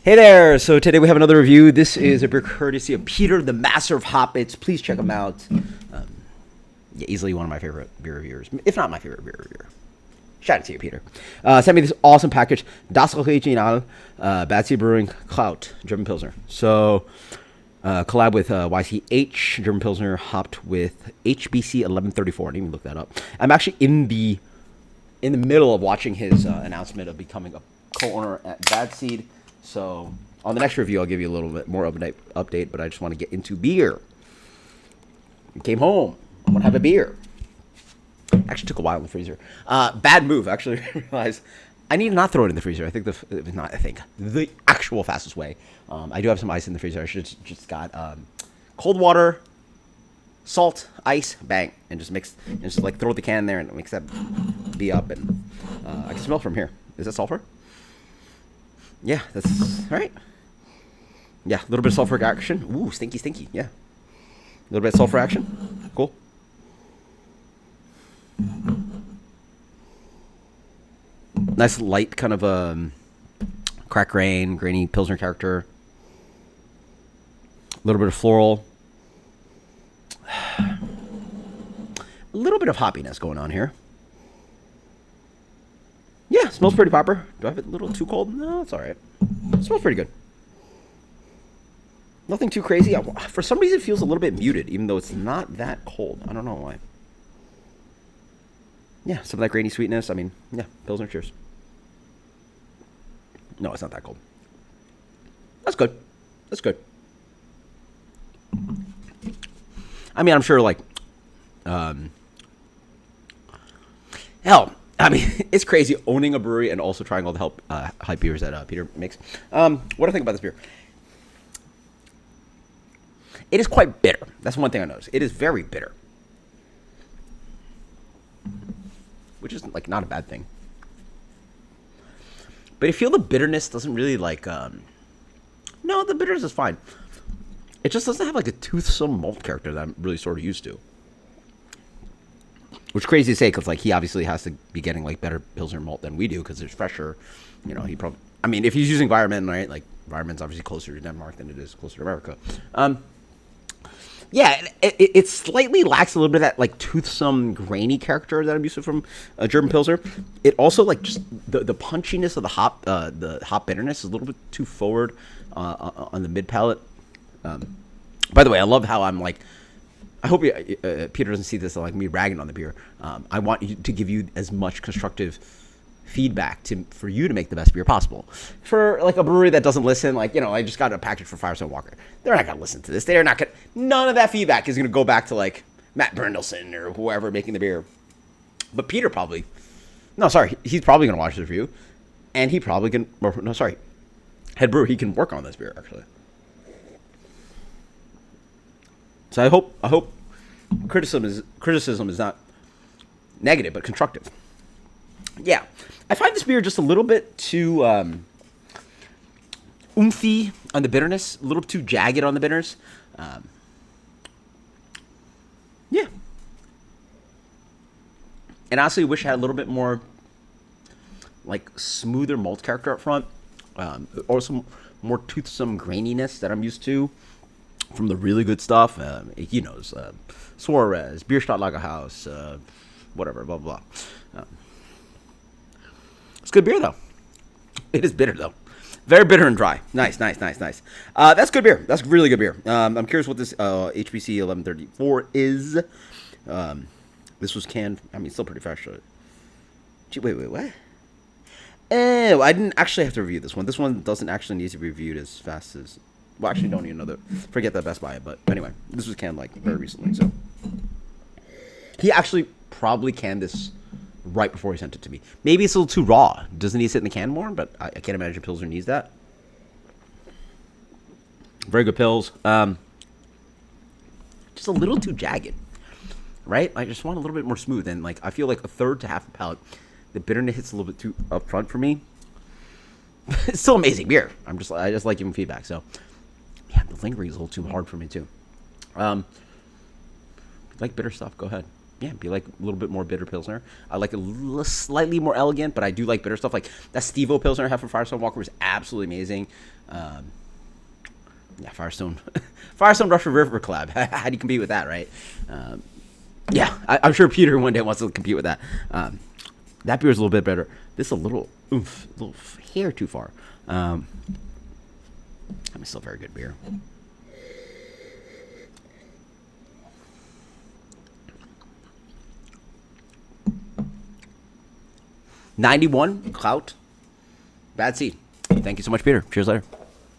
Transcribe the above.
Hey there! So today we have another review. This is a beer courtesy of Peter, the master of hoppits. Please check him out. Yeah, easily one of my favorite beer reviewers, if not my favorite beer reviewer. Shout out to you, Peter. Sent me this awesome package, Das Original, Bad Seed Brewing, Kraut, German Pilsner. So, collab with YCH, German Pilsner, hopped with HBC 1134. I didn't even look that up. I'm actually in the middle of watching his announcement of becoming a co-owner at Bad Seed. So on the next review, I'll give you a little bit more update, but I just want to get into beer. Came home. I'm going to have a beer. Actually took a while in the freezer. Bad move. Actually realized I need to not throw it in the freezer. I think the actual fastest way. I do have some ice in the freezer. I should just got cold water, salt, ice, bang, and just mix, and just like throw the can in there and mix that B up. And I can smell from here. Is that sulfur? Yeah, that's right. Yeah, a little bit of sulfuric action. Ooh, stinky, stinky. Yeah. A little bit of sulfur action. Cool. Nice light kind of crack grainy Pilsner character. A little bit of floral. A little bit of hoppiness going on here. Yeah, smells pretty proper. Do I have it a little too cold? No, it's all right. It smells pretty good. Nothing too crazy. For some reason, it feels a little bit muted, even though it's not that cold. I don't know why. Yeah, some of that grainy sweetness. I mean, yeah, Pilsner, cheers. No, it's not that cold. That's good. That's good. I mean, I'm sure, like, hell, I mean, it's crazy owning a brewery and also trying all the hype beers that Peter makes. What do I think about this beer? It is quite bitter. That's one thing I noticed. It is very bitter, which is like not a bad thing. But I feel the bitterness doesn't really like. No, the bitterness is fine. It just doesn't have like a toothsome malt character that I'm really sort of used to. Which is crazy to say because like he obviously has to be getting like better Pilsner malt than we do because it's fresher. You know, he probably. I mean, if he's using Environment, right? Like Environment's obviously closer to Denmark than it is closer to America. Yeah, it slightly lacks a little bit of that like toothsome, grainy character that I'm used to from German Pilsner. It also like just the punchiness of the hop bitterness is a little bit too forward on the mid palate. By the way, I love how I'm like. I hope Peter doesn't see this like me ragging on the beer. I want to give you as much constructive feedback for you to make the best beer possible. For like a brewery that doesn't listen, like, you know, I just got a package for Firestone Walker. They're not going to listen to this. They're not going to, none of that feedback is going to go back to like Matt Brendelson or whoever making the beer. But Peter probably, no, sorry, he's probably going to watch this review and he probably can, no, sorry, head brewer, he can work on this beer actually. So I hope criticism is not negative but constructive. Yeah, I find this beer just a little bit too oomphy on the bitterness, a little too jagged on the bitterness. Yeah, and honestly, wish I had a little bit more like smoother malt character up front, or some more toothsome graininess that I'm used to from the really good stuff. He knows Suarez, Bierstadt Lagerhaus, whatever, blah blah. It's good beer, though. It is bitter, though. Very bitter and dry. Nice. That's good beer. That's really good beer. I'm curious what this HBC 1134 is. This was canned. I mean, still pretty fresh. Gee, wait, what? Oh, I didn't actually have to review this one. This one doesn't actually need to be reviewed as fast as... Well, actually, don't even know that. Forget that Best Buy. But anyway, this was canned, like, very recently. So he actually probably canned this right before he sent it to me. Maybe it's a little too raw. Doesn't need to sit in the can more, but I can't imagine Pilsner needs that. Very good pills. Just a little too jagged, right? I just want a little bit more smooth, and like I feel like a third to half a palate, the bitterness hits a little bit too up front for me. It's still amazing beer. I just like giving feedback. So yeah, the lingering is a little too hard for me too. Like bitter stuff, go ahead. yeah, be like a little bit more bitter Pilsner. I like slightly more elegant, but I do like bitter stuff. Like that Steve-O Pilsner I have from Firestone Walker was absolutely amazing. Yeah, Firestone. Firestone Russian River collab. How do you compete with that, right? Yeah, I'm sure Peter one day wants to compete with that. That beer is a little bit better. This is a little hair too far. I mean, still very good beer. '91 Kraut. Bad seed. Thank you so much, Peter. Cheers later.